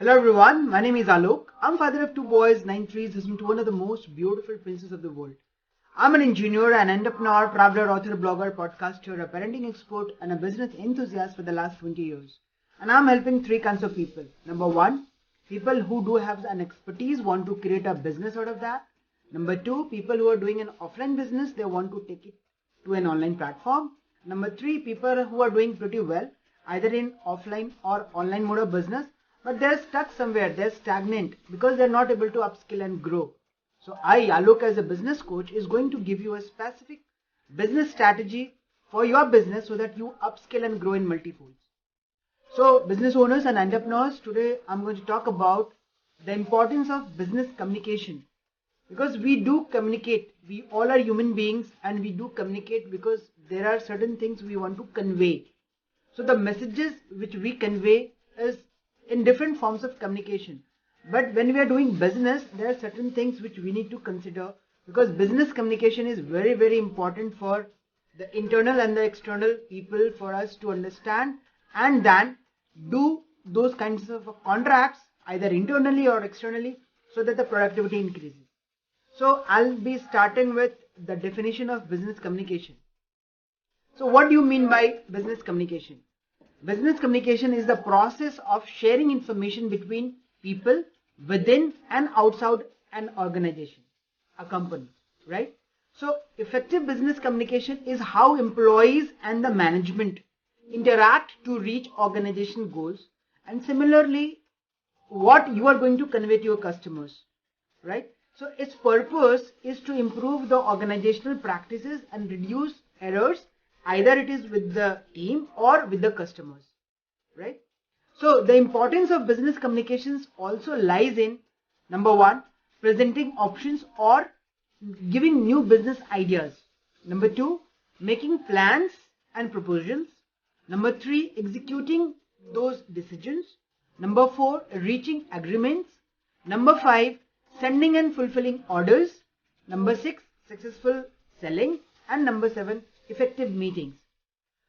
Hello everyone, my name is Alok. I'm father of two boys, 9 trees, husband to one of the most beautiful princes of the world. I'm an engineer, an entrepreneur, traveler, author, blogger, podcaster, a parenting expert, and a business enthusiast for the last 20 years. And I'm helping three kinds of people. Number one, people who do have an expertise, want to create a business out of that. Number two, people who are doing an offline business, they want to take it to an online platform. Number three, people who are doing pretty well, either in offline or online mode of business, but they're stuck somewhere, they're stagnant because they're not able to upskill and grow. So I, Alok, as a business coach, is going to give you a specific business strategy for your business so that you upskill and grow in multifolds. So business owners and entrepreneurs, today I'm going to talk about the importance of business communication. Because we do communicate, we all are human beings and we do communicate because there are certain things we want to convey. So the messages which we convey is in different forms of communication. But when we are doing business, there are certain things which we need to consider because business communication is very, very important for the internal and the external people for us to understand and then do those kinds of contracts either internally or externally so that the productivity increases. So I'll be starting with the definition of business communication. So what do you mean by business communication? Business communication is the process of sharing information between people within and outside an organization, a company, right? So effective business communication is how employees and the management interact to reach organization goals, and similarly what you are going to convey to your customers, right? So its purpose is to improve the organizational practices and reduce errors, either it is with the team or with the customers, right? So the importance of business communications also lies in number one, presenting options or giving new business ideas. Number two, making plans and proposals. Number three, executing those decisions. Number four, reaching agreements. Number five, sending and fulfilling orders. Number six, successful selling. And number seven, effective meetings.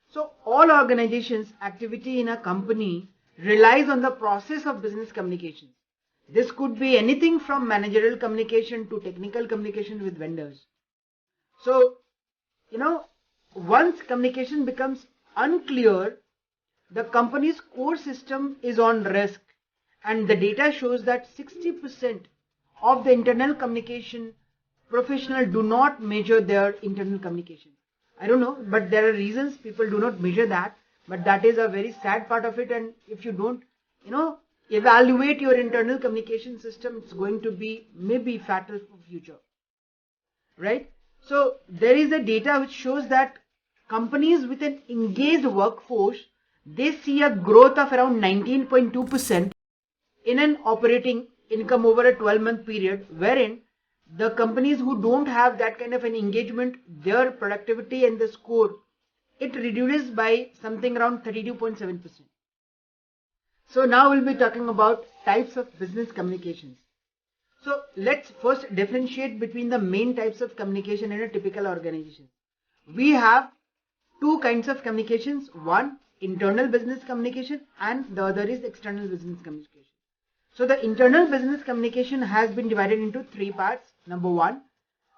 So all organizations' activity in a company relies on the process of business communications. This could be anything from managerial communication to technical communication with vendors. So, once communication becomes unclear, the company's core system is on risk, and the data shows that 60% of the internal communication professionals do not measure their internal communication. I don't know, but there are reasons people do not measure that, but that is a very sad part of it. And if you don't, evaluate your internal communication system, it's going to be maybe fatal for future, right? So there is a data which shows that companies with an engaged workforce, they see a growth of around 19.2% in an operating income over a 12-month period, wherein the companies who don't have that kind of an engagement, their productivity and the score, it reduces by something around 32.7%. So now we'll be talking about types of business communications. So let's first differentiate between the main types of communication in a typical organization. We have two kinds of communications. One, internal business communication, and the other is external business communication. So the internal business communication has been divided into three parts. Number one,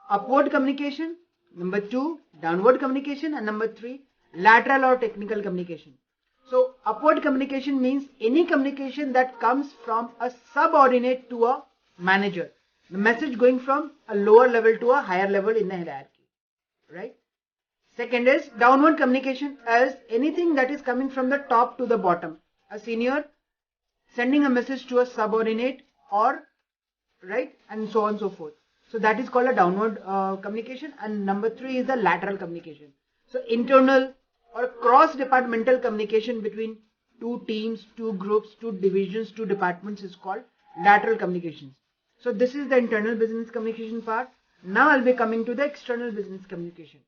upward communication. Number two, downward communication. And number three, lateral or technical communication. So upward communication means any communication that comes from a subordinate to a manager. The message going from a lower level to a higher level in the hierarchy, right? Second is downward communication, as anything that is coming from the top to the bottom. A senior sending a message to a subordinate, or right, and so on and so forth. So that is called a downward communication. And number three is the lateral communication. So internal or cross-departmental communication between two teams, two groups, two divisions, two departments is called lateral communications. So this is the internal business communication part. Now I'll be coming to the external business communication.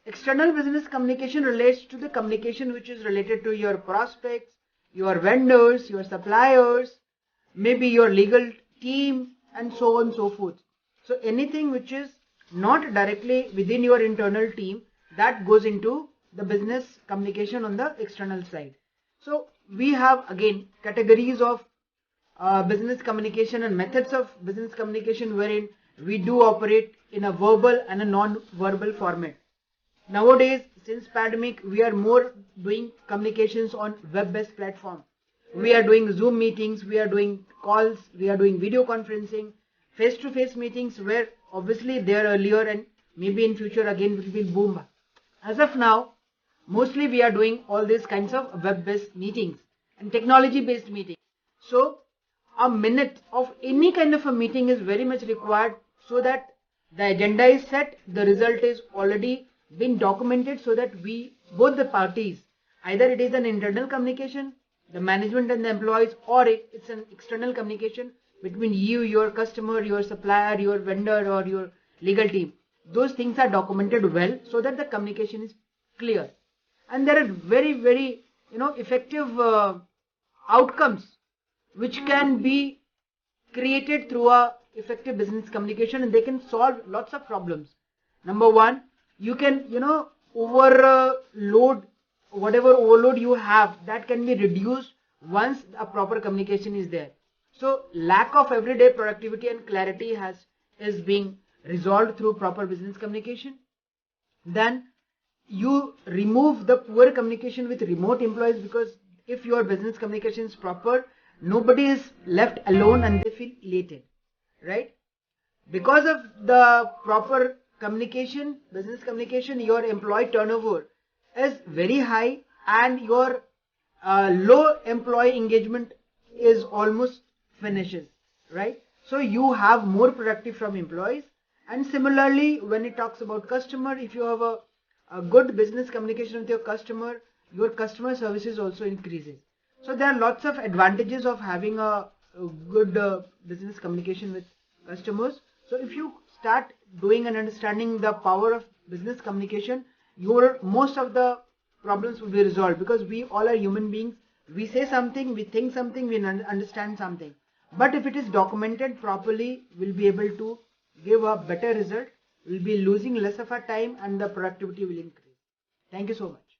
External business communication relates to the communication which is related to your prospects, your vendors, your suppliers, maybe your legal team, and so on and so forth. So anything which is not directly within your internal team, that goes into the business communication on the external side. So we have again categories of business communication and methods of business communication wherein we do operate in a verbal and a non-verbal format. Nowadays, since pandemic, we are more doing communications on web-based platform. We are doing Zoom meetings, we are doing calls, we are doing video conferencing, face-to-face meetings where obviously they are earlier and maybe in future again it will boom. As of now, mostly we are doing all these kinds of web-based meetings and technology-based meetings. So a minute of any kind of a meeting is very much required so that the agenda is set, the result is already been documented so that we, both the parties, either it is an internal communication, the management and the employees, or it's an external communication between you, your customer, your supplier, your vendor, or your legal team. Those things are documented well so that the communication is clear. And there are very effective outcomes which can be created through a effective business communication, and they can solve lots of problems. Number one, you can overload whatever overload you have, that can be reduced once a proper communication is there. So lack of everyday productivity and clarity is being resolved through proper business communication. Then you remove the poor communication with remote employees, because if your business communication is proper, nobody is left alone and they feel elated, right? Because of the proper communication, business communication, your employee turnover is very high and your low employee engagement is almost finishes, right? So you have more productive from employees. And similarly, when it talks about customer, if you have a good business communication with your customer services also increases. So there are lots of advantages of having a good business communication with customers. So if you start doing and understanding the power of business communication, most of the problems will be resolved, because we all are human beings. We say something, we think something, we understand something. But if it is documented properly, we'll be able to give a better result. We'll be losing less of our time and the productivity will increase. Thank you so much.